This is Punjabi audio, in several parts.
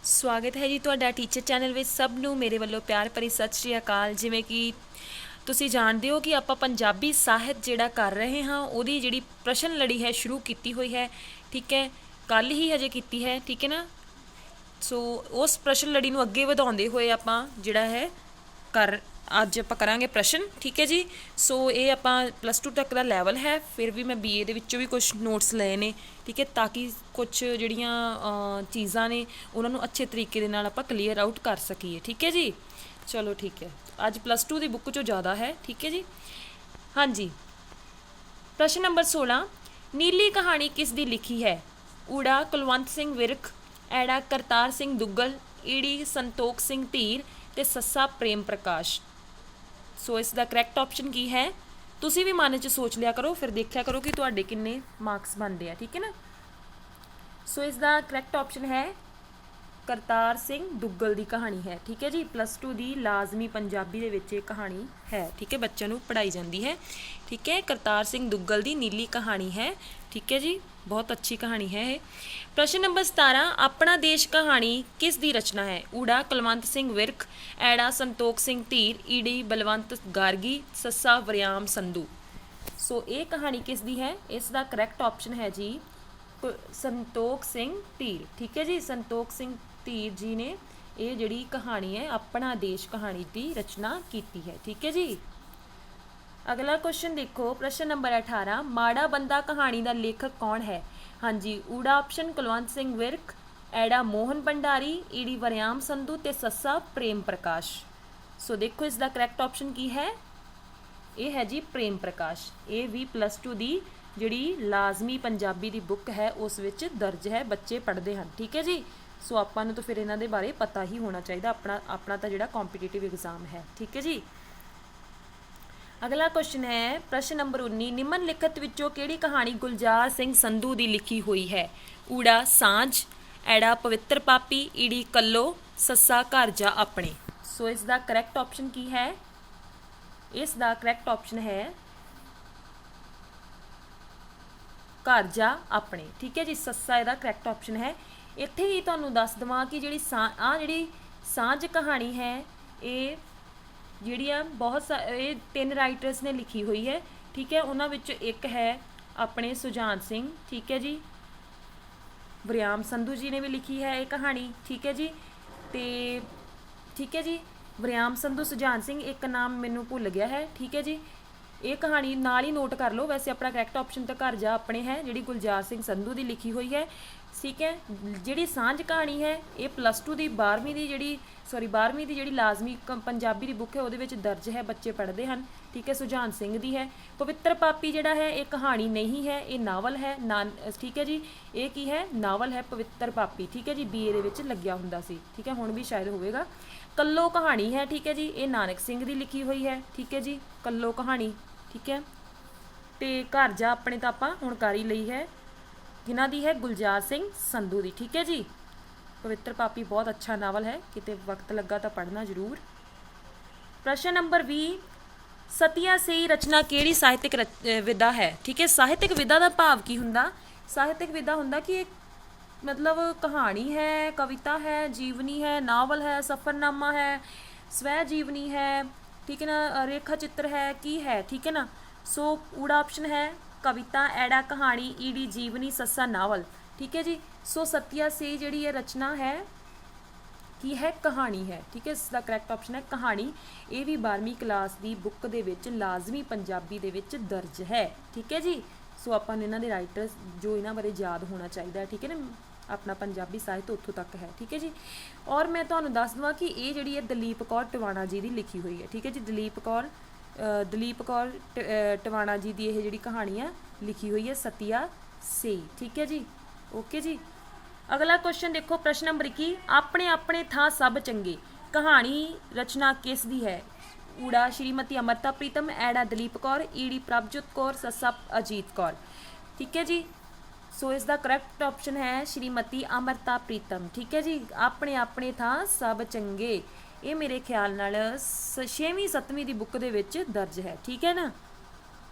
ਸਵਾਗਤ ਹੈ ਜੀ ਤੁਹਾਡਾ ਟੀਚਰ ਚੈਨਲ ਵਿੱਚ ਸਭ ਨੂੰ ਮੇਰੇ ਵੱਲੋਂ ਪਿਆਰ ਭਰੀ ਸਤਿ ਸ਼੍ਰੀ ਅਕਾਲ। ਜਿਵੇਂ ਕਿ ਤੁਸੀਂ ਜਾਣਦੇ ਹੋ ਕਿ ਆਪਾਂ ਪੰਜਾਬੀ ਸਾਹਿਤ ਜਿਹੜਾ ਕਰ ਰਹੇ ਹਾਂ ਉਹਦੀ ਜਿਹੜੀ ਪ੍ਰਸ਼ਨ ਲੜੀ ਹੈ ਸ਼ੁਰੂ ਕੀਤੀ ਹੋਈ ਹੈ। ਠੀਕ ਹੈ, ਕੱਲ ਹੀ ਹਜੇ ਕੀਤੀ ਹੈ। ਠੀਕ ਹੈ ਨਾ। ਸੋ ਉਸ ਪ੍ਰਸ਼ਨ ਲੜੀ ਨੂੰ ਅੱਗੇ ਵਧਾਉਂਦੇ ਹੋਏ ਆਪਾਂ ਜਿਹੜਾ ਹੈ ਅੱਜ ਆਪਾਂ ਕਰਾਂਗੇ ਪ੍ਰਸ਼ਨ। ਠੀਕ ਹੈ ਜੀ। ਸੋ ਇਹ ਆਪਾਂ +2 ਤੱਕ ਦਾ ਲੈਵਲ ਹੈ, ਫਿਰ ਵੀ ਮੈਂ BA ਦੇ ਵਿੱਚੋਂ ਵੀ ਕੁਛ ਨੋਟਸ ਲਏ ਨੇ। ਠੀਕ ਹੈ, ਤਾਂ ਕਿ ਕੁਛ ਜਿਹੜੀਆਂ ਚੀਜ਼ਾਂ ਨੇ ਉਹਨਾਂ ਨੂੰ ਅੱਛੇ ਤਰੀਕੇ ਦੇ ਨਾਲ ਆਪਾਂ ਕਲੀਅਰ ਆਊਟ ਕਰ ਸਕੀਏ। ਠੀਕ ਹੈ ਜੀ। ਚਲੋ ਠੀਕ ਹੈ, ਅੱਜ +2 ਦੀ ਬੁੱਕ 'ਚੋਂ ਜ਼ਿਆਦਾ ਹੈ। ਠੀਕ ਹੈ ਜੀ। ਹਾਂਜੀ, ਪ੍ਰਸ਼ਨ ਨੰਬਰ 16, ਨੀਲੀ ਕਹਾਣੀ ਕਿਸ ਦੀ ਲਿਖੀ ਹੈ? ਊੜਾ ਕੁਲਵੰਤ ਸਿੰਘ ਵਿਰਕ, ਐੜਾ ਕਰਤਾਰ ਸਿੰਘ ਦੁੱਗਲ, ਈੜੀ ਸੰਤੋਖ ਸਿੰਘ ਧੀਰ ਤੇ ਸੱਸਾ ਪ੍ਰੇਮ ਪ੍ਰਕਾਸ਼। ਸੋ ਇਸ ਦਾ ਕਰੈਕਟ ਆਪਸ਼ਨ ਕੀ ਹੈ? ਤੁਸੀਂ ਵੀ ਮਨ 'ਚ ਸੋਚ ਲਿਆ ਕਰੋ, ਫਿਰ ਦੇਖਿਆ ਕਰੋ ਕਿ ਤੁਹਾਡੇ ਕਿੰਨੇ ਮਾਰਕਸ ਬਣਦੇ ਆ। ਠੀਕ ਹੈ ਨਾ। ਸੋ ਇਸ ਦਾ ਕਰੈਕਟ ਆਪਸ਼ਨ ਹੈ ਕਰਤਾਰ ਸਿੰਘ ਦੁੱਗਲ ਦੀ ਕਹਾਣੀ ਹੈ। ਠੀਕ ਹੈ ਜੀ। +2 ਦੀ ਲਾਜ਼ਮੀ ਪੰਜਾਬੀ ਦੇ ਵਿੱਚ ਇਹ ਕਹਾਣੀ ਹੈ। ਠੀਕ ਹੈ, ਬੱਚਿਆਂ ਨੂੰ ਪੜ੍ਹਾਈ ਜਾਂਦੀ ਹੈ। ਠੀਕ ਹੈ, ਕਰਤਾਰ ਸਿੰਘ ਦੁੱਗਲ ਦੀ ਨੀਲੀ ਕਹਾਣੀ ਹੈ। ਠੀਕ ਹੈ ਜੀ, ਬਹੁਤ ਅੱਛੀ ਕਹਾਣੀ ਹੈ ਇਹ। ਪ੍ਰਸ਼ਨ ਨੰਬਰ 17, ਆਪਣਾ ਦੇਸ਼ ਕਹਾਣੀ ਕਿਸ ਦੀ ਰਚਨਾ ਹੈ? ਊੜਾ ਕੁਲਵੰਤ ਸਿੰਘ ਵਿਰਕ, ਐੜਾ ਸੰਤੋਖ ਸਿੰਘ ਧੀਰ, ਈੜੀ ਬਲਵੰਤ ਗਾਰਗੀ, ਸੱਸਾ ਵਰਿਆਮ ਸੰਧੂ। ਸੋ ਇਹ ਕਹਾਣੀ ਕਿਸ ਦੀ ਹੈ? ਇਸ ਦਾ ਕਰੈਕਟ ਆਪਸ਼ਨ ਹੈ ਜੀ ਸੰਤੋਖ ਸਿੰਘ ਧੀਰ। ਠੀਕ ਹੈ ਜੀ, ਸੰਤੋਖ ਸਿੰਘ ਧੀਰ ਜੀ ਨੇ ਇਹ ਜਿਹੜੀ ਕਹਾਣੀ ਹੈ ਆਪਣਾ ਦੇਸ਼ ਕਹਾਣੀ ਦੀ ਰਚਨਾ ਕੀਤੀ ਹੈ। ਠੀਕ ਹੈ ਜੀ। ਅਗਲਾ ਕੁਐਸਚਨ ਦੇਖੋ, ਪ੍ਰਸ਼ਨ ਨੰਬਰ 18, ਮਾੜਾ ਬੰਦਾ ਕਹਾਣੀ ਦਾ ਲੇਖਕ ਕੌਣ ਹੈ? ਹਾਂਜੀ, ਊੜਾ ਆਪਸ਼ਨ ਕੁਲਵੰਤ ਸਿੰਘ ਵਿਰਕ, ਐੜਾ ਮੋਹਨ ਭੰਡਾਰੀ, ਈੜੀ ਵਰਿਆਮ ਸੰਧੂ ਤੇ ਸੱਸਾ ਪ੍ਰੇਮ ਪ੍ਰਕਾਸ਼। ਸੋ ਦੇਖੋ ਇਸ ਦਾ ਕਰੈਕਟ ਆਪਸ਼ਨ ਕੀ ਹੈ? ਇਹ ਹੈ ਜੀ ਪ੍ਰੇਮ ਪ੍ਰਕਾਸ਼। ਇਹ ਵੀ +2 ਦੀ ਜਿਹੜੀ ਲਾਜ਼ਮੀ ਪੰਜਾਬੀ ਦੀ ਬੁੱਕ ਹੈ ਉਸ ਵਿੱਚ ਦਰਜ ਹੈ, ਬੱਚੇ ਪੜ੍ਹਦੇ ਹਨ। ਠੀਕ ਹੈ ਜੀ। ਸੋ ਆਪਾਂ ਨੂੰ ਤਾਂ ਫਿਰ ਇਹਨਾਂ ਦੇ ਬਾਰੇ ਪਤਾ ਹੀ ਹੋਣਾ ਚਾਹੀਦਾ, ਆਪਣਾ ਤਾਂ ਜਿਹੜਾ ਕੰਪੀਟੀਟਿਵ ਐਗਜ਼ਾਮ ਹੈ। ਠੀਕ ਹੈ ਜੀ। ਅਗਲਾ ਕੁਐਸਚਨ ਹੈ ਪ੍ਰਸ਼ਨ ਨੰਬਰ 19, ਨਿਮਨ ਲਿਖਤ ਵਿੱਚੋਂ ਕਿਹੜੀ ਕਹਾਣੀ ਗੁਲਜ਼ਾਰ ਸਿੰਘ ਸੰਧੂ ਦੀ ਲਿਖੀ ਹੋਈ ਹੈ? ਊੜਾ ਸਾਂਝ, ਐੜਾ ਪਵਿੱਤਰ ਪਾਪੀ, ਈੜੀ ਕੱਲੋ, ਸੱਸਾ ਘਰ ਜਾ ਆਪਣੇ। ਸੋ ਇਸ ਦਾ ਕਰੈਕਟ ਆਪਸ਼ਨ ਕੀ ਹੈ? ਇਸ ਦਾ ਕਰੈਕਟ ਆਪਸ਼ਨ ਹੈ ਘਰ ਜਾ ਆਪਣੇ। ਠੀਕ ਹੈ ਜੀ, ਸੱਸਾ ਇਹਦਾ ਕਰੈਕਟ ਆਪਸ਼ਨ ਹੈ। ਇੱਥੇ ਹੀ ਤੁਹਾਨੂੰ ਦੱਸ ਦੇਵਾਂ ਕਿ ਜਿਹੜੀ ਸਾਂਝ ਕਹਾਣੀ ਹੈ ਇਹ ਜਿਹੜੀਆਂ ਇਹ 3 ਰਾਈਟਰਸ ਨੇ ਲਿਖੀ ਹੋਈ ਹੈ। ਠੀਕ ਹੈ, ਉਹਨਾਂ ਵਿੱਚੋਂ ਇੱਕ ਹੈ ਆਪਣੇ ਸੁਜਾਨ ਸਿੰਘ। ਠੀਕ ਹੈ ਜੀ। ਵਰਿਆਮ ਸੰਧੂ ਜੀ ਨੇ ਵੀ ਲਿਖੀ ਹੈ ਇਹ ਕਹਾਣੀ। ਠੀਕ ਹੈ ਜੀ। ਤੇ ਠੀਕ ਹੈ ਜੀ, ਵਰਿਆਮ ਸੰਧੂ, ਸੁਜਾਨ ਸਿੰਘ, ਇੱਕ ਨਾਮ ਮੈਨੂੰ ਭੁੱਲ ਗਿਆ ਹੈ। ਠੀਕ ਹੈ ਜੀ। ਇਹ ਕਹਾਣੀ ਨਾਲ ਹੀ ਨੋਟ ਕਰ ਲਓ। ਵੈਸੇ ਆਪਣਾ ਕਰੈਕਟ ਆਪਸ਼ਨ ਤਾਂ ਘਰ ਜਾ ਆਪਣੇ ਹੈ, ਜਿਹੜੀ ਗੁਲਜ਼ਾਰ ਸਿੰਘ ਸੰਧੂ ਦੀ ਲਿਖੀ ਹੋਈ ਹੈ। ਠੀਕ ਹੈ, ਜਿਹੜੀ ਸਾਂਝ ਕਹਾਣੀ ਹੈ ਇਹ +2 ਦੀ 12ਵੀਂ ਦੀ ਜਿਹੜੀ ਲਾਜ਼ਮੀ ਪੰਜਾਬੀ ਦੀ ਬੁੱਕ ਹੈ ਉਹਦੇ ਵਿੱਚ ਦਰਜ ਹੈ, ਬੱਚੇ ਪੜ੍ਹਦੇ ਹਨ। ਠੀਕ ਹੈ, ਸੁਜਾਨ ਸਿੰਘ ਦੀ ਹੈ। ਪਵਿੱਤਰ ਪਾਪੀ ਜਿਹੜਾ ਹੈ ਇਹ ਕਹਾਣੀ ਨਹੀਂ ਹੈ, ਇਹ ਨਾਵਲ ਹੈ। ਠੀਕ ਹੈ ਜੀ, ਇਹ ਕੀ ਹੈ? ਨਾਵਲ ਹੈ ਪਵਿੱਤਰ ਪਾਪੀ। ਠੀਕ ਹੈ ਜੀ, BA ਦੇ ਵਿੱਚ ਲੱਗਿਆ ਹੁੰਦਾ ਸੀ। ਠੀਕ ਹੈ, ਹੁਣ ਵੀ ਸ਼ਾਇਦ ਹੋਵੇਗਾ। ਕੱਲੋ ਕਹਾਣੀ ਹੈ। ਠੀਕ ਹੈ ਜੀ, ਇਹ ਨਾਨਕ ਸਿੰਘ ਦੀ ਲਿਖੀ ਹੋਈ ਹੈ। ਠੀਕ ਹੈ ਜੀ, ਕੱਲੋ ਕਹਾਣੀ। ਠੀਕ ਹੈ, ਤੇ ਘਰ ਜਾ ਆਪਣੇ ਤਾਂ ਆਪਾਂ ਹੁਣ ਕਰ ਹੀ ਲਈ ਹੈ। ਕਿਹਨਾਂ ਦੀ ਹੈ? ਗੁਲਜ਼ਾਰ ਸਿੰਘ ਸੰਧੂ ਦੀ। ਠੀਕ ਹੈ ਜੀ। ਪਵਿੱਤਰ ਪਾਪੀ ਬਹੁਤ ਅੱਛਾ ਨਾਵਲ ਹੈ, ਕਿਤੇ ਵਕਤ ਲੱਗਾ ਤਾਂ ਪੜ੍ਹਨਾ ਜ਼ਰੂਰ। ਪ੍ਰਸ਼ਨ ਨੰਬਰ 20, ਸਤਿਆ ਸਈ ਰਚਨਾ ਕਿਹੜੀ ਸਾਹਿਤਕ ਵਿਧਾ ਹੈ? ਠੀਕ ਹੈ, ਸਾਹਿਤਕ ਵਿਧਾ ਦਾ ਭਾਵ ਕੀ ਹੁੰਦਾ? ਸਾਹਿਤਕ ਵਿਧਾ ਹੁੰਦਾ ਕਿ ਮਤਲਬ ਕਹਾਣੀ ਹੈ, ਕਵਿਤਾ ਹੈ, ਜੀਵਨੀ ਹੈ, ਨਾਵਲ ਹੈ, ਸਫ਼ਰਨਾਮਾ ਹੈ, ਸਵੈ ਜੀਵਨੀ ਹੈ। ਠੀਕ ਹੈ ਨਾ, ਰੇਖਾ ਚਿੱਤਰ ਹੈ, ਕੀ ਹੈ? ਠੀਕ ਹੈ ਨਾ। ਸੋ ਊੜਾ ਆਪਸ਼ਨ ਹੈ ਕਵਿਤਾ, ਐੜਾ ਕਹਾਣੀ, ਈੜੀ ਜੀਵਨੀ, ਸੱਸਾ ਨਾਵਲ। ਠੀਕ ਹੈ ਜੀ। ਸੋ ਸਤਿਆ ਸਈ ਜਿਹੜੀ ਇਹ ਰਚਨਾ ਹੈ ਕੀ ਹੈ? ਕਹਾਣੀ ਹੈ। ਠੀਕ ਹੈ, ਇਸ ਦਾ ਕਰੈਕਟ ਆਪਸ਼ਨ ਹੈ ਕਹਾਣੀ। ਇਹ ਵੀ 12ਵੀਂ ਕਲਾਸ ਦੀ ਬੁੱਕ ਦੇ ਵਿੱਚ ਲਾਜ਼ਮੀ ਪੰਜਾਬੀ ਦੇ ਵਿੱਚ ਦਰਜ ਹੈ। ਠੀਕ ਹੈ ਜੀ। ਸੋ ਆਪਾਂ ਨੂੰ ਇਹਨਾਂ ਦੇ ਰਾਈਟਰਸ ਜੋ ਇਹਨਾਂ ਬਾਰੇ ਯਾਦ ਹੋਣਾ ਚਾਹੀਦਾ ਹੈ। ਠੀਕ ਹੈ ਨਾ, ਆਪਣਾ ਪੰਜਾਬੀ ਸਾਹਿਤ ਉੱਥੋਂ ਤੱਕ ਹੈ। ਠੀਕ ਹੈ ਜੀ। ਔਰ ਮੈਂ ਤੁਹਾਨੂੰ ਦੱਸ ਦੇਵਾਂ ਕਿ ਇਹ ਜਿਹੜੀ ਹੈ ਦਲੀਪ ਕੌਰ ਟਿਵਾਣਾ ਜੀ ਦੀ ਲਿਖੀ ਹੋਈ ਹੈ। ਠੀਕ ਹੈ ਜੀ, ਦਲੀਪ ਕੌਰ ਟਿਵਾਣਾ ਜੀ ਦੀ ਇਹ ਜਿਹੜੀ ਕਹਾਣੀ ਆ ਲਿਖੀ ਹੋਈ ਹੈ ਸਤਿਆ ਸਈ। ਠੀਕ ਹੈ ਜੀ। ਓਕੇ ਜੀ। ਅਗਲਾ ਕੁਐਸਚਨ ਦੇਖੋ, ਪ੍ਰਸ਼ਨ ਨੰਬਰ 21, ਆਪਣੇ ਆਪਣੇ ਥਾਂ ਸਭ ਚੰਗੇ ਕਹਾਣੀ ਰਚਨਾ ਕਿਸ ਦੀ ਹੈ? ਊੜਾ ਸ਼੍ਰੀਮਤੀ ਅਮਰਤਾ ਪ੍ਰੀਤਮ, ਐੜਾ ਦਲੀਪ ਕੌਰ, ਈੜੀ ਪ੍ਰਭਜੋਤ ਕੌਰ, ਸੱਸਾ ਅਜੀਤ ਕੌਰ। ਠੀਕ ਹੈ ਜੀ। ਸੋ ਇਸ ਦਾ ਕਰੈਕਟ ਆਪਸ਼ਨ ਹੈ ਸ਼੍ਰੀਮਤੀ ਅਮਰਤਾ ਪ੍ਰੀਤਮ। ਠੀਕ ਹੈ ਜੀ, ਆਪਣੇ ਆਪਣੇ ਥਾਂ ਸਭ ਚੰਗੇ। ਇਹ ਮੇਰੇ ਖਿਆਲ ਨਾਲ 6ਵੀਂ 7ਵੀਂ ਦੀ ਬੁੱਕ ਦੇ ਵਿੱਚ ਦਰਜ ਹੈ। ਠੀਕ ਹੈ ਨਾ।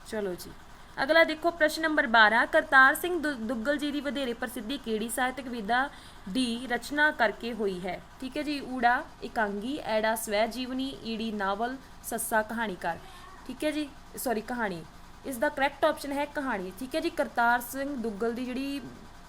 ਚਲੋ ਜੀ, ਅਗਲਾ ਦੇਖੋ ਪ੍ਰਸ਼ਨ ਨੰਬਰ 12, ਕਰਤਾਰ ਸਿੰਘ ਦੁੱਗਲ ਜੀ ਦੀ ਵਧੇਰੇ ਪ੍ਰਸਿੱਧੀ ਕਿਹੜੀ ਸਾਹਿਤਕ ਵਿਧਾ ਦੀ ਰਚਨਾ ਕਰਕੇ ਹੋਈ ਹੈ? ਠੀਕ ਹੈ ਜੀ, ਊੜਾ ਇਕਾਂਗੀ, ਐੜਾ ਸਵੈ ਜੀਵਨੀ, ਈੜੀ ਨਾਵਲ, ਸੱਸਾ ਕਹਾਣੀਕਾਰ। ਠੀਕ ਹੈ ਜੀ, ਸੌਰੀ ਕਹਾਣੀ। ਇਸ ਦਾ ਕਰੈਕਟ ਆਪਸ਼ਨ ਹੈ ਕਹਾਣੀ। ਠੀਕ ਹੈ ਜੀ, ਕਰਤਾਰ ਸਿੰਘ ਦੁੱਗਲ ਦੀ ਜਿਹੜੀ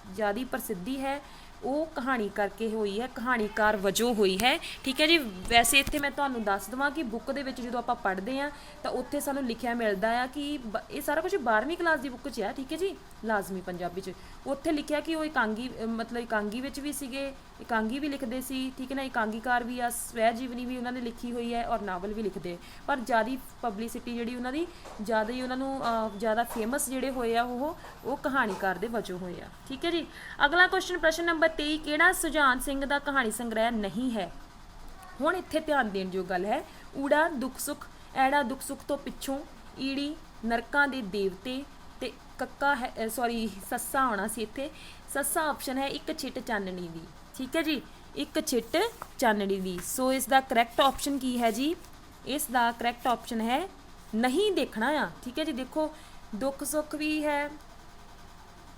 ਜ਼ਿਆਦਾ ਪ੍ਰਸਿੱਧੀ ਹੈ ਉਹ ਕਹਾਣੀ ਕਰਕੇ ਹੋਈ ਹੈ, ਕਹਾਣੀਕਾਰ ਵਜੋਂ ਹੋਈ ਹੈ। ਠੀਕ ਹੈ ਜੀ, ਵੈਸੇ ਇੱਥੇ ਮੈਂ ਤੁਹਾਨੂੰ ਦੱਸ ਦੇਵਾਂ ਕਿ ਬੁੱਕ ਦੇ ਵਿੱਚ ਜਦੋਂ ਆਪਾਂ ਪੜ੍ਹਦੇ ਹਾਂ ਤਾਂ ਉੱਥੇ ਸਾਨੂੰ ਲਿਖਿਆ ਮਿਲਦਾ ਆ ਕਿ ਇਹ ਸਾਰਾ ਕੁਝ 12ਵੀਂ ਕਲਾਸ ਦੀ ਬੁੱਕ 'ਚ ਆ। ਠੀਕ ਹੈ ਜੀ, ਲਾਜ਼ਮੀ ਪੰਜਾਬੀ 'ਚ ਉੱਥੇ ਲਿਖਿਆ ਕਿ ਉਹ ਇਕਾਂਗੀ ਮਤਲਬ ਇਕਾਂਗੀ ਵਿੱਚ ਵੀ ਸੀਗੇ, ਇਕਾਂਗੀ ਵੀ ਲਿਖਦੇ ਸੀ। ਠੀਕ ਹੈ ਨਾ, ਇਕਾਂਗੀਕਾਰ ਵੀ ਆ, ਸਵੈ ਜੀਵਨੀ ਵੀ ਉਹਨਾਂ ਨੇ ਲਿਖੀ ਹੋਈ ਹੈ ਔਰ ਨਾਵਲ ਵੀ ਲਿਖਦੇ, ਪਰ ਜ਼ਿਆਦਾ ਪਬਲਿਸਿਟੀ ਜਿਹੜੀ ਉਹਨਾਂ ਦੀ ਜ਼ਿਆਦਾ ਹੀ ਉਹਨਾਂ ਨੂੰ ਜ਼ਿਆਦਾ ਫੇਮਸ ਜਿਹੜੇ ਹੋਏ ਆ ਉਹ ਕਹਾਣੀਕਾਰ ਦੇ ਵਜੋਂ ਹੋਏ ਆ। ਠੀਕ ਹੈ ਜੀ, ਅਗਲਾ ਕੁਐਸਚਨ ਪ੍ਰਸ਼ਨ ਨੰਬਰ 23, ਕਿਹੜਾ ਸੁਜਾਨ ਸਿੰਘ ਦਾ ਕਹਾਣੀ ਸੰਗ੍ਰਹਿ ਨਹੀਂ ਹੈ? ਹੁਣ ਇੱਥੇ ਧਿਆਨ ਦੇਣ ਜੋ ਗੱਲ ਹੈ, ਊੜਾ ਦੁੱਖ ਸੁੱਖ, ਐੜਾ ਦੁੱਖ ਸੁੱਖ ਤੋਂ ਪਿੱਛੋਂ, ਈੜੀ ਨਰਕਾਂ ਦੇ ਦੇਵਤੇ, ਤੇ ਕੱਕਾ ਹੈ ਸੌਰੀ ਸੱਸਾ ਆਉਣਾ ਸੀ ਇੱਥੇ। ਸੱਸਾ ਆਪਸ਼ਨ ਹੈ ਇੱਕ ਛਿੱਟ ਚਾਨਣੀ ਦੀ। ਠੀਕ ਹੈ ਜੀ, ਇੱਕ ਛਿੱਟ ਚਾਨਣੀ ਦੀ। ਸੋ ਇਸ ਦਾ ਕਰੈਕਟ ਆਪਸ਼ਨ ਕੀ ਹੈ ਜੀ? ਇਸ ਦਾ ਕਰੈਕਟ ਆਪਸ਼ਨ ਹੈ ਨਹੀਂ ਦੇਖਣਾ ਆ। ਠੀਕ ਹੈ ਜੀ, ਦੇਖੋ ਦੁੱਖ ਸੁੱਖ ਵੀ ਹੈ,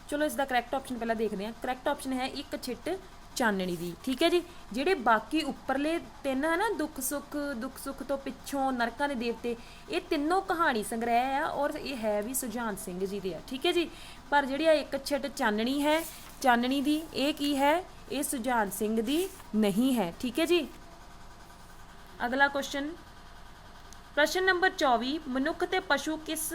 ਚਲੋ ਇਸ ਦਾ ਕਰੈਕਟ ਆਪਸ਼ਨ ਪਹਿਲਾਂ ਦੇਖਦੇ ਹਾਂ। ਕਰੈਕਟ ਆਪਸ਼ਨ ਹੈ ਇੱਕ ਛਿੱਟ ਚਾਨਣੀ ਦੀ। ਠੀਕ ਹੈ ਜੀ, ਜਿਹੜੇ ਬਾਕੀ ਉੱਪਰਲੇ ਤਿੰਨ ਹੈ ਨਾ, ਦੁੱਖ ਸੁੱਖ ਤੋਂ ਪਿੱਛੋਂ, ਨਰਕਾਂ ਦੇ ਦੇਵਤੇ, ਇਹ ਤਿੰਨੋਂ ਕਹਾਣੀ ਸੰਗ੍ਰਹਿ ਆ ਔਰ ਇਹ ਹੈ ਵੀ ਸੁਜਾਨ ਸਿੰਘ ਜੀ ਦੇ ਆ। ਠੀਕ ਹੈ ਜੀ, ਪਰ ਜਿਹੜੀ ਆ ਇੱਕ ਛਿੱਟ ਚਾਨਣੀ ਹੈ, ਚਾਨਣੀ ਦੀ, ਇਹ ਕੀ ਹੈ? ਇਹ ਸੁਜਾਨ ਸਿੰਘ ਦੀ ਨਹੀਂ ਹੈ। ਠੀਕ ਹੈ ਜੀ, ਅਗਲਾ ਕੁਐਸਚਨ ਪ੍ਰਸ਼ਨ ਨੰਬਰ 24, ਮਨੁੱਖ ਤੇ ਪਸ਼ੂ ਕਿਸ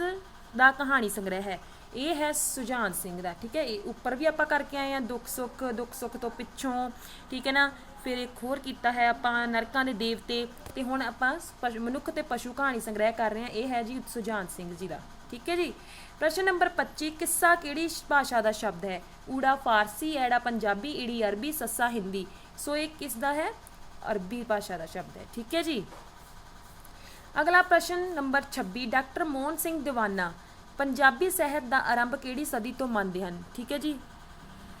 ਦਾ ਕਹਾਣੀ ਸੰਗ੍ਰਹਿ ਹੈ? ਇਹ ਹੈ ਸੁਜਾਨ ਸਿੰਘ ਦਾ। ਠੀਕ ਹੈ, ਇਹ ਉੱਪਰ ਵੀ ਆਪਾਂ ਕਰਕੇ ਆਏ ਹਾਂ ਦੁੱਖ ਸੁੱਖ ਤੋਂ ਪਿੱਛੋਂ। ਠੀਕ ਹੈ ਨਾ, ਫਿਰ ਇੱਕ ਹੋਰ ਕੀਤਾ ਹੈ ਆਪਾਂ ਨਰਕਾਂ ਦੇ ਦੇਵਤੇ, ਤੇ ਹੁਣ ਆਪਾਂ ਮਨੁੱਖ ਤੇ ਪਸ਼ੂ ਕਹਾਣੀ ਸੰਗ੍ਰਹਿ ਕਰ ਰਹੇ ਹਾਂ। ਇਹ ਹੈ ਜੀ ਸੁਜਾਨ ਸਿੰਘ ਜੀ ਦਾ। ਠੀਕ ਹੈ ਜੀ, ਪ੍ਰਸ਼ਨ ਨੰਬਰ 25, ਕਿੱਸਾ ਕਿਹੜੀ ਭਾਸ਼ਾ ਦਾ ਸ਼ਬਦ ਹੈ? ਊੜਾ ਫਾਰਸੀ, ਐੜਾ ਪੰਜਾਬੀ, ਈੜੀ ਅਰਬੀ, ਸੱਸਾ ਹਿੰਦੀ। ਸੋ ਇਹ ਕਿਸ ਦਾ ਹੈ? ਅਰਬੀ ਭਾਸ਼ਾ ਦਾ ਸ਼ਬਦ ਹੈ। ਠੀਕ ਹੈ ਜੀ, ਅਗਲਾ ਪ੍ਰਸ਼ਨ ਨੰਬਰ 26, ਡਾਕਟਰ ਮੋਹਨ ਸਿੰਘ ਦੀਵਾਨਾ ਪੰਜਾਬੀ ਸਾਹਿਤ ਦਾ ਆਰੰਭ ਕਿਹੜੀ ਸਦੀ ਤੋਂ ਮੰਨਦੇ ਹਨ? ਠੀਕ ਹੈ ਜੀ,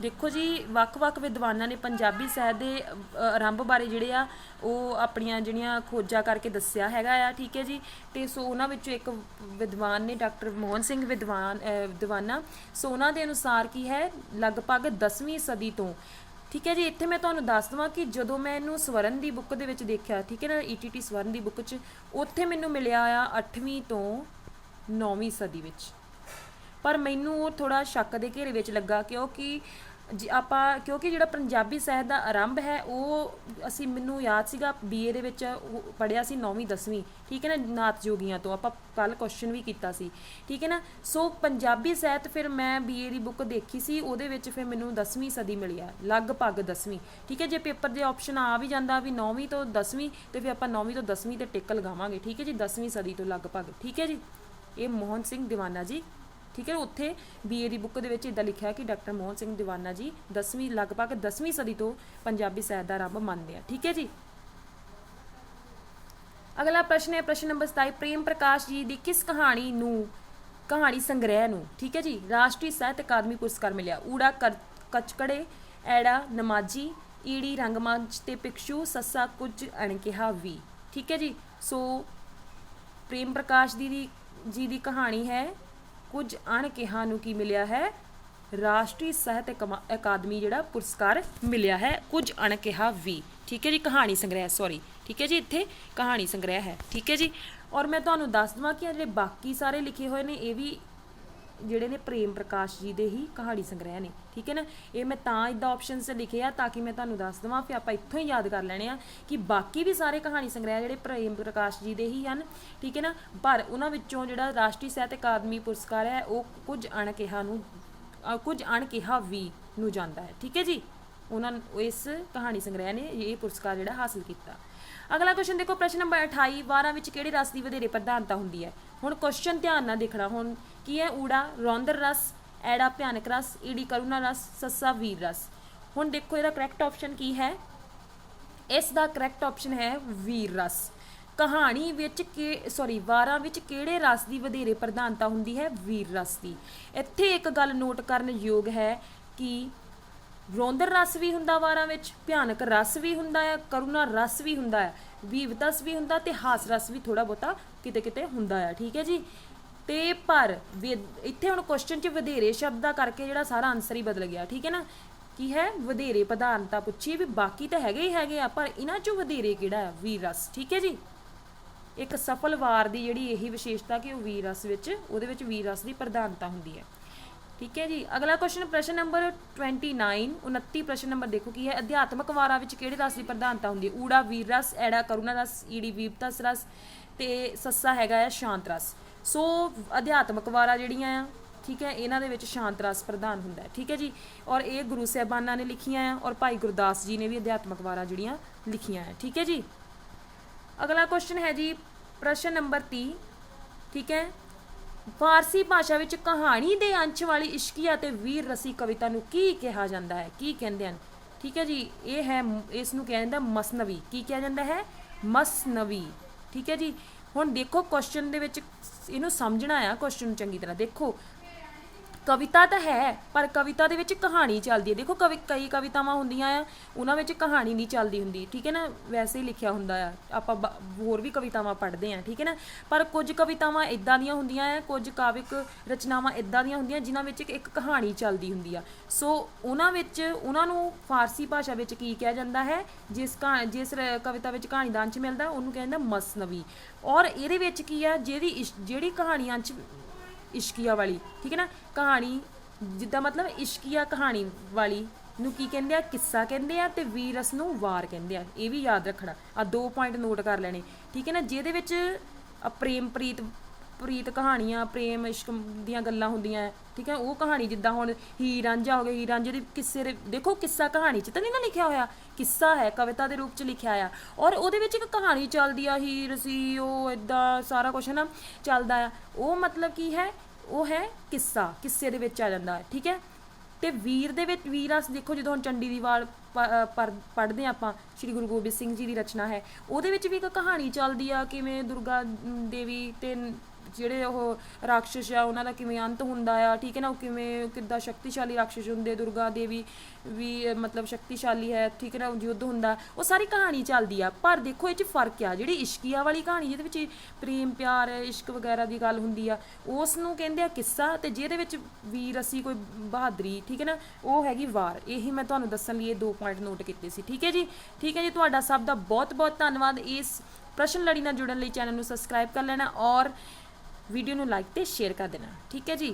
ਦੇਖੋ ਜੀ ਵੱਖ-ਵੱਖ ਵਿਦਵਾਨਾਂ ਨੇ ਪੰਜਾਬੀ ਸਾਹਿਤ ਦੇ ਆਰੰਭ ਬਾਰੇ ਜਿਹੜੇ ਆ ਉਹ ਆਪਣੀਆਂ ਜਿਹੜੀਆਂ ਖੋਜਾਂ ਕਰਕੇ ਦੱਸਿਆ ਹੈਗਾ ਆ। ਠੀਕ ਹੈ ਜੀ, ਤੇ ਸੋ ਉਹਨਾਂ ਵਿੱਚੋਂ ਇੱਕ ਵਿਦਵਾਨ ਨੇ ਡਾਕਟਰ ਮੋਹਨ ਸਿੰਘ ਦੀਵਾਨਾ। ਸੋ ਉਹਨਾਂ ਦੇ ਅਨੁਸਾਰ ਕੀ ਹੈ, ਲਗਭਗ 10ਵੀਂ ਸਦੀ ਤੋਂ। ਠੀਕ ਹੈ ਜੀ, ਇੱਥੇ ਮੈਂ ਤੁਹਾਨੂੰ ਦੱਸ ਦੇਵਾਂ ਕਿ ਜਦੋਂ ਮੈਂ ਇਹਨੂੰ ਸਵਰਨ ਦੀ ਬੁੱਕ ਦੇ ਵਿੱਚ ਦੇਖਿਆ, ਠੀਕ ਹੈ ਨਾ, ETT ਸਵਰਨ ਦੀ ਬੁੱਕ 'ਚ, ਉੱਥੇ ਮੈਨੂੰ ਮਿਲਿਆ ਆ 8ਵੀਂ ਤੋਂ 9ਵੀਂ ਸਦੀ ਵਿੱਚ। ਪਰ ਮੈਨੂੰ ਉਹ ਥੋੜ੍ਹਾ ਸ਼ੱਕ ਦੇ ਘੇਰੇ ਵਿੱਚ ਲੱਗਾ, ਕਿਉਂਕਿ ਕਿਉਂਕਿ ਜਿਹੜਾ ਪੰਜਾਬੀ ਸਾਹਿਤ ਦਾ ਆਰੰਭ ਹੈ ਉਹ ਮੈਨੂੰ ਯਾਦ ਸੀਗਾ BA ਦੇ ਵਿੱਚ ਪੜ੍ਹਿਆ ਸੀ 9ਵੀਂ 10ਵੀਂ। ਠੀਕ ਹੈ ਨਾ, ਨਾਥ ਜੋਗੀਆਂ ਤੋਂ ਆਪਾਂ ਕੱਲ੍ਹ ਕੁਐਸਚਨ ਵੀ ਕੀਤਾ ਸੀ। ਠੀਕ ਹੈ ਨਾ, ਸੋ ਪੰਜਾਬੀ ਸਾਹਿਤ ਫਿਰ ਮੈਂ BA ਦੀ ਬੁੱਕ ਦੇਖੀ ਸੀ, ਉਹਦੇ ਵਿੱਚ ਫਿਰ ਮੈਨੂੰ 10ਵੀਂ ਸਦੀ ਮਿਲੀ ਆ, ਲਗਭਗ 10ਵੀਂ। ਠੀਕ ਹੈ, ਜੇ ਪੇਪਰ ਦੇ ਆਪਸ਼ਨ ਆ ਵੀ ਜਾਂਦਾ ਵੀ 9ਵੀਂ ਤੋਂ 10ਵੀਂ, ਤੇ ਫਿਰ ਆਪਾਂ 9ਵੀਂ ਤੋਂ 10ਵੀਂ ਤੇ ਟਿਕ ਲਗਾਵਾਂਗੇ। ਠੀਕ ਹੈ ਜੀ, 10ਵੀਂ ਸਦੀ ਤੋਂ ਲਗਭਗ। ਠੀਕ ਹੈ ਜੀ, ਇਹ ਮੋਹਨ ਸਿੰਘ ਦੀਵਾਨਾ ਜੀ। ਠੀਕ ਹੈ, ਉੱਥੇ BA ਦੀ ਬੁੱਕ ਦੇ ਵਿੱਚ ਇੱਦਾਂ ਲਿਖਿਆ ਕਿ ਡਾਕਟਰ ਮੋਹਨ ਸਿੰਘ ਦੀਵਾਨਾ ਜੀ ਲਗਭਗ 10ਵੀਂ ਸਦੀ ਤੋਂ ਪੰਜਾਬੀ ਸਾਹਿਤ ਦਾ ਆਰੰਭ ਮੰਨਦੇ ਆ। ਠੀਕ ਹੈ ਜੀ, ਅਗਲਾ ਪ੍ਰਸ਼ਨ ਹੈ ਪ੍ਰਸ਼ਨ ਨੰਬਰ 27, ਪ੍ਰੇਮ ਪ੍ਰਕਾਸ਼ ਜੀ ਦੀ ਕਿਸ ਕਹਾਣੀ ਸੰਗ੍ਰਹਿ ਨੂੰ, ਠੀਕ ਹੈ ਜੀ, ਰਾਸ਼ਟਰੀ ਸਾਹਿਤ ਅਕਾਦਮੀ ਪੁਰਸਕਾਰ ਮਿਲਿਆ? ਊੜਾ ਕਚਕੜੇ, ਐੜਾ ਨਮਾਜੀ, ਈੜੀ ਰੰਗਮੰਚ ਤੇ ਪਿਕਸ਼ੂ, ਸੱਸਾ ਕੁਝ ਅਣਕਿਹਾ ਵੀ। ਠੀਕ ਹੈ ਜੀ, ਸੋ ਪ੍ਰੇਮ ਪ੍ਰਕਾਸ਼ ਜੀ ਦੀ ਕਹਾਣੀ ਹੈ ਕੁਝ ਅਣਕਿਹਾ ਨੂੰ ਕੀ ਮਿਲਿਆ ਹੈ? ਰਾਸ਼ਟਰੀ ਸਾਹਿਤ ਅਕਾਦਮੀ ਜਿਹੜਾ ਪੁਰਸਕਾਰ ਮਿਲਿਆ ਹੈ, ਕੁਝ ਅਣਕਿਹਾ ਵੀ। ਠੀਕ ਹੈ ਜੀ, ਕਹਾਣੀ ਸੰਗ੍ਰਹਿ ਸੌਰੀ। ਠੀਕ ਹੈ ਜੀ, ਇੱਥੇ ਕਹਾਣੀ ਸੰਗ੍ਰਹਿ ਹੈ। ਠੀਕ ਹੈ ਜੀ, ਔਰ ਮੈਂ ਤੁਹਾਨੂੰ ਦੱਸ ਦੇਵਾਂ ਕਿ ਜਿਹੜੇ ਬਾਕੀ ਸਾਰੇ ਲਿਖੇ ਹੋਏ ਨੇ ਇਹ ਵੀ ਜਿਹੜੇ ਨੇ ਪ੍ਰੇਮ ਪ੍ਰਕਾਸ਼ ਜੀ ਦੇ ਹੀ ਕਹਾਣੀ ਸੰਗ੍ਰਹਿ ਨੇ। ਠੀਕ ਹੈ ਨਾ, ਇਹ ਮੈਂ ਤਾਂ ਇੱਦਾਂ ਆਪਸ਼ਨਸ ਲਿਖੇ ਆ ਤਾਂ ਕਿ ਮੈਂ ਤੁਹਾਨੂੰ ਦੱਸ ਦੇਵਾਂ, ਫਿਰ ਆਪਾਂ ਇੱਥੋਂ ਹੀ ਯਾਦ ਕਰ ਲੈਣੇ ਆ ਕਿ ਬਾਕੀ ਵੀ ਸਾਰੇ ਕਹਾਣੀ ਸੰਗ੍ਰਹਿ ਜਿਹੜੇ ਪ੍ਰੇਮ ਪ੍ਰਕਾਸ਼ ਜੀ ਦੇ ਹੀ ਹਨ। ਠੀਕ ਹੈ ਨਾ, ਪਰ ਉਹਨਾਂ ਵਿੱਚੋਂ ਜਿਹੜਾ ਰਾਸ਼ਟਰੀ ਸਾਹਿਤ ਅਕਾਦਮੀ ਪੁਰਸਕਾਰ ਹੈ ਉਹ ਕੁਝ ਅਣਕਿਹਾ ਵੀ ਨੂੰ ਜਾਂਦਾ ਹੈ। ਠੀਕ ਹੈ ਜੀ, ਇਸ ਕਹਾਣੀ ਸੰਗ੍ਰਹਿ ਨੇ ਇਹ ਪੁਰਸਕਾਰ ਜਿਹੜਾ ਹਾਸਲ ਕੀਤਾ। ਅਗਲਾ ਕੁਐਸਚਨ ਦੇਖੋ, ਪ੍ਰਸ਼ਨ ਨੰਬਰ 28, ਵਾਰਾਂ ਵਿੱਚ ਕਿਹੜੇ ਰਸ ਦੀ ਵਧੇਰੇ ਪ੍ਰਧਾਨਤਾ ਹੁੰਦੀ ਹੈ? ਹੁਣ ਕੁਐਸਚਨ ਧਿਆਨ ਨਾਲ ਦੇਖਣਾ। ਹੁਣ ਕੀ ਹੈ? ਊੜਾ ਰੌਂਦਰ ਰਸ, ਐੜਾ ਭਿਆਨਕ ਰਸ, ਈੜੀ ਕਰੁਣਾ ਰਸ, ਸੱਸਾ ਵੀਰ ਰਸ। ਹੁਣ ਦੇਖੋ ਇਹਦਾ ਕਰੈਕਟ ਆਪਸ਼ਨ ਕੀ ਹੈ? ਇਸ ਦਾ ਕਰੈਕਟ ਆਪਸ਼ਨ ਹੈ ਵੀਰ ਰਸ। ਕਹਾਣੀ ਵਿੱਚ ਵਾਰਾਂ ਵਿੱਚ ਕਿਹੜੇ ਰਸ ਦੀ ਵਧੇਰੇ ਪ੍ਰਧਾਨਤਾ ਹੁੰਦੀ ਹੈ? ਵੀਰ ਰਸ ਦੀ। ਇੱਥੇ ਇੱਕ ਗੱਲ ਨੋਟ ਕਰਨ ਯੋਗ ਹੈ ਕਿ ਰੌਂਦਰ ਰਸ ਵੀ ਹੁੰਦਾ ਵਾਰਾਂ ਵਿੱਚ, ਭਿਆਨਕ ਰਸ ਵੀ ਹੁੰਦਾ ਹੈ, ਕਰੁਣਾ ਰਸ ਵੀ ਹੁੰਦਾ ਹੈ, ਵੀਵ ਰਸ ਵੀ ਹੁੰਦਾ, ਤੇ ਹਾਸ ਰਸ ਵੀ ਥੋੜਾ ਬਹੁਤਾ ਕਿਤੇ ਕਿਤੇ ਹੁੰਦਾ ਹੈ। ਠੀਕ ਹੈ ਜੀ, ਤੇ ਪਰ ਇੱਥੇ ਹੁਣ ਕੁਐਸਚਨ 'ਚ ਵਧੇਰੇ ਸ਼ਬਦ ਦਾ ਕਰਕੇ ਜਿਹੜਾ ਸਾਰਾ ਆਨਸਰ ਹੀ ਬਦਲ ਗਿਆ, ਠੀਕ ਹੈ ਨਾ। ਕੀ ਹੈ, ਵਧੇਰੇ ਪ੍ਰਧਾਨਤਾ ਪੁੱਛੀ ਵੀ, ਬਾਕੀ ਤਾਂ ਹੈਗੇ ਹੀ ਹੈਗੇ ਆ ਪਰ ਇਹਨਾਂ 'ਚੋਂ ਵਧੇਰੇ ਕਿਹੜਾ ਆ, ਵੀਰ ਰਸ, ਠੀਕ ਹੈ ਜੀ। ਇੱਕ ਸਫਲ ਵਾਰ ਦੀ ਜਿਹੜੀ ਇਹੀ ਵਿਸ਼ੇਸ਼ਤਾ ਕਿ ਉਹ ਵੀਰ ਰਸ ਵਿੱਚ, ਉਹਦੇ ਵਿੱਚ ਵੀਰ ਰਸ ਦੀ ਪ੍ਰਧਾਨਤਾ ਹੁੰਦੀ ਹੈ, ਠੀਕ ਹੈ ਜੀ। ਅਗਲਾ ਕੁਐਸਚਨ ਪ੍ਰਸ਼ਨ ਨੰਬਰ 29 ਪ੍ਰਸ਼ਨ ਨੰਬਰ ਦੇਖੋ ਕੀ ਹੈ, ਅਧਿਆਤਮਕ ਵਾਰਾਂ ਵਿੱਚ ਕਿਹੜੇ ਰਸ ਦੀ ਪ੍ਰਧਾਨਤਾ ਹੁੰਦੀ ਹੈ। ਊੜਾ ਵੀਰ ਰਸ, ਐੜਾ ਕਰੁਣਾ ਰਸ, ਈੜੀ ਵੀਪਤਸ ਰਸ ਤੇ ਸੱਸਾ ਹੈਗਾ ਆ ਸ਼ਾਂਤ ਰਸ। ਸੋ ਅਧਿਆਤਮਕ ਵਾਰਾਂ ਜਿਹੜੀਆਂ ਆ, ਠੀਕ ਹੈ, ਇਹਨਾਂ ਦੇ ਵਿੱਚ ਸ਼ਾਂਤ ਰਸ ਪ੍ਰਧਾਨ ਹੁੰਦਾ ਹੈ, ਠੀਕ ਹੈ ਜੀ। ਔਰ ਇਹ ਗੁਰੂ ਸਾਹਿਬਾਨਾਂ ਨੇ ਲਿਖੀਆਂ ਆ ਔਰ ਭਾਈ ਗੁਰਦਾਸ ਜੀ ਨੇ ਵੀ ਅਧਿਆਤਮਕ ਵਾਰਾਂ ਜਿਹੜੀਆਂ ਲਿਖੀਆਂ ਆ, ਠੀਕ ਹੈ ਜੀ। ਅਗਲਾ ਕੁਐਸਚਨ ਹੈ ਜੀ ਪ੍ਰਸ਼ਨ ਨੰਬਰ 30, ਠੀਕ ਹੈ। ਫਾਰਸੀ ਭਾਸ਼ਾ ਵਿੱਚ ਕਹਾਣੀ ਦੇ ਅੰਸ਼ ਵਾਲੀ ਇਸ਼ਕੀਆ ਤੇ ਵੀਰ ਰਸੀ ਕਵਿਤਾ ਨੂੰ ਕੀ ਕਿਹਾ ਜਾਂਦਾ ਹੈ, ਕੀ ਕਹਿੰਦੇ ਹਨ, ਠੀਕ ਹੈ ਜੀ। ਇਹ ਹੈ, ਇਸ ਨੂੰ ਕਿਹਾ ਜਾਂਦਾ ਮਸਨਵੀ। ਕੀ ਕਿਹਾ ਜਾਂਦਾ ਹੈ, ਮਸਨਵੀ, ਠੀਕ ਹੈ ਜੀ। ਹੁਣ ਦੇਖੋ ਕੁਐਸਚਨ ਦੇ ਵਿੱਚ ਇਹਨੂੰ ਸਮਝਣਾ ਆ, ਕੁਐਸਚਨ ਨੂੰ ਚੰਗੀ ਤਰ੍ਹਾਂ ਦੇਖੋ। ਕਵਿਤਾ ਤਾਂ ਹੈ ਪਰ ਕਵਿਤਾ ਦੇ ਵਿੱਚ ਕਹਾਣੀ ਚੱਲਦੀ ਹੈ। ਦੇਖੋ ਕਈ ਕਵਿਤਾਵਾਂ ਹੁੰਦੀਆਂ ਆ ਉਹਨਾਂ ਵਿੱਚ ਕਹਾਣੀ ਨਹੀਂ ਚੱਲਦੀ ਹੁੰਦੀ, ਠੀਕ ਹੈ ਨਾ, ਵੈਸੇ ਹੀ ਲਿਖਿਆ ਹੁੰਦਾ ਆ। ਆਪਾਂ ਹੋਰ ਵੀ ਕਵਿਤਾਵਾਂ ਪੜ੍ਹਦੇ ਹਾਂ, ਠੀਕ ਹੈ ਨਾ। ਪਰ ਕੁਝ ਕਵਿਤਾਵਾਂ ਇੱਦਾਂ ਦੀਆਂ ਹੁੰਦੀਆਂ ਆ, ਕੁਝ ਕਾਵਿਕ ਰਚਨਾਵਾਂ ਇੱਦਾਂ ਦੀਆਂ ਹੁੰਦੀਆਂ ਜਿਨ੍ਹਾਂ ਵਿੱਚ ਇੱਕ ਕਹਾਣੀ ਚੱਲਦੀ ਹੁੰਦੀ ਆ। ਸੋ ਉਹਨਾਂ ਨੂੰ ਫਾਰਸੀ ਭਾਸ਼ਾ ਵਿੱਚ ਕੀ ਕਿਹਾ ਜਾਂਦਾ ਹੈ, ਜਿਸ ਕਵਿਤਾ ਵਿੱਚ ਕਹਾਣੀ ਦਾ ਅੰਸ਼ ਮਿਲਦਾ ਉਹਨੂੰ ਕਹਿੰਦਾ ਮਸਨਵੀ। ਔਰ ਇਹਦੇ ਵਿੱਚ ਕੀ ਆ, ਜਿਹੜੀ ਕਹਾਣੀ ਅੰਸ਼ ਇਸ਼ਕੀਆ ਵਾਲੀ, ਠੀਕ ਹੈ ਨਾ, ਕਹਾਣੀ ਜਿੱਦਾਂ ਮਤਲਬ ਇਸ਼ਕੀਆ ਕਹਾਣੀ ਵਾਲੀ ਨੂੰ ਕੀ ਕਹਿੰਦੇ ਆ, ਕਿੱਸਾ ਕਹਿੰਦੇ ਆ, ਤੇ ਵੀਰ ਰਸ ਨੂੰ ਵਾਰ ਕਹਿੰਦੇ ਆ। ਇਹ ਵੀ ਯਾਦ ਰੱਖਣਾ, ਆ 2 ਪੁਆਇੰਟ ਨੋਟ ਕਰ ਲੈਣੇ, ਠੀਕ ਹੈ ਨਾ। ਜਿਹਦੇ ਵਿੱਚ ਪ੍ਰੇਮ ਪ੍ਰੀਤ ਕਹਾਣੀਆਂ, ਪ੍ਰੇਮ ਇਸ਼ਕ ਦੀਆਂ ਗੱਲਾਂ ਹੁੰਦੀਆਂ, ਠੀਕ ਹੈ। ਉਹ ਕਹਾਣੀ ਜਿੱਦਾਂ ਹੁਣ ਹੀਰ ਰਾਂਝਾ ਹੋ ਗਿਆ, ਹੀਰ ਰਾਂਝੇ ਦੇ ਕਿੱਸੇ ਦੇ ਦੇਖੋ, ਕਿੱਸਾ ਕਹਾਣੀ 'ਚ ਤਾਂ ਨਹੀਂ ਨਾ ਲਿਖਿਆ ਹੋਇਆ, ਕਿੱਸਾ ਹੈ, ਕਵਿਤਾ ਦੇ ਰੂਪ 'ਚ ਲਿਖਿਆ ਆ ਔਰ ਉਹਦੇ ਵਿੱਚ ਇੱਕ ਕਹਾਣੀ ਚੱਲਦੀ ਆ, ਹੀਰ ਸੀ, ਉਹ ਇੱਦਾਂ ਸਾਰਾ ਕੁਛ ਨਾ ਚੱਲਦਾ ਆ। ਉਹ ਮਤਲਬ ਕੀ ਹੈ, ਉਹ ਹੈ ਕਿੱਸਾ, ਕਿੱਸੇ ਦੇ ਵਿੱਚ ਆ ਜਾਂਦਾ, ਠੀਕ ਹੈ। ਤੇ ਵੀਰ ਦੇ ਵਿੱਚ ਵੀਰ ਰਸ ਦੇਖੋ, ਜਦੋਂ ਹੁਣ ਚੰਡੀ ਦੀ ਵਾਰ ਪੜ੍ਹਦੇ ਹਾਂ ਆਪਾਂ, ਸ਼੍ਰੀ ਗੁਰੂ ਗੋਬਿੰਦ ਸਿੰਘ ਜੀ ਦੀ ਰਚਨਾ ਹੈ, ਉਹਦੇ ਵਿੱਚ ਵੀ ਇੱਕ ਕਹਾਣੀ ਚੱਲਦੀ ਆ, ਕਿਵੇਂ ਦੁਰਗਾ ਦੇਵੀ ਤੇ ਜਿਹੜੇ ਉਹ ਰਾਕਸ਼ਸ ਆ ਉਹਨਾਂ ਦਾ ਕਿਵੇਂ ਅੰਤ ਹੁੰਦਾ ਆ, ਠੀਕ ਹੈ ਨਾ। ਉਹ ਕਿੱਦਾਂ ਸ਼ਕਤੀਸ਼ਾਲੀ ਰਾਕਸ਼ਸ ਹੁੰਦੇ, ਦੁਰਗਾ ਦੇਵੀ ਵੀ ਮਤਲਬ ਸ਼ਕਤੀਸ਼ਾਲੀ ਹੈ, ਠੀਕ ਹੈ ਨਾ, ਯੁੱਧ ਹੁੰਦਾ, ਉਹ ਸਾਰੀ ਕਹਾਣੀ ਚੱਲਦੀ ਆ। ਪਰ ਦੇਖੋ ਇਹ 'ਚ ਫਰਕ ਆ, ਜਿਹੜੀ ਇਸ਼ਕੀਆ ਵਾਲੀ ਕਹਾਣੀ ਜਿਹਦੇ ਵਿੱਚ ਪ੍ਰੇਮ ਪਿਆਰ ਇਸ਼ਕ ਵਗੈਰਾ ਦੀ ਗੱਲ ਹੁੰਦੀ ਆ, ਉਸ ਨੂੰ ਕਹਿੰਦੇ ਆ ਕਿੱਸਾ, ਤੇ ਜਿਹਦੇ ਵਿੱਚ ਵੀਰ ਰਸੀ ਕੋਈ ਬਹਾਦਰੀ, ਠੀਕ ਹੈ ਨਾ, ਉਹ ਹੈਗੀ ਵਾਰ। ਇਹੀ ਮੈਂ ਤੁਹਾਨੂੰ ਦੱਸਣ ਲਈ ਇਹ 2 ਪੁਆਇੰਟ ਨੋਟ ਕੀਤੇ ਸੀ, ਠੀਕ ਹੈ ਜੀ। ਠੀਕ ਹੈ ਜੀ, ਤੁਹਾਡਾ ਸਭ ਦਾ ਬਹੁਤ ਬਹੁਤ ਧੰਨਵਾਦ। ਇਸ ਪ੍ਰਸ਼ਨ ਲੜੀ ਨਾਲ ਜੁੜਨ ਲਈ ਚੈਨਲ ਨੂੰ ਸਬਸਕ੍ਰਾਈਬ ਕਰ ਲੈਣਾ ਔਰ ਵੀਡੀਓ ਨੂੰ ਲਾਈਕ ਤੇ ਸ਼ੇਅਰ ਕਰ ਦੇਣਾ, ਠੀਕ ਹੈ ਜੀ।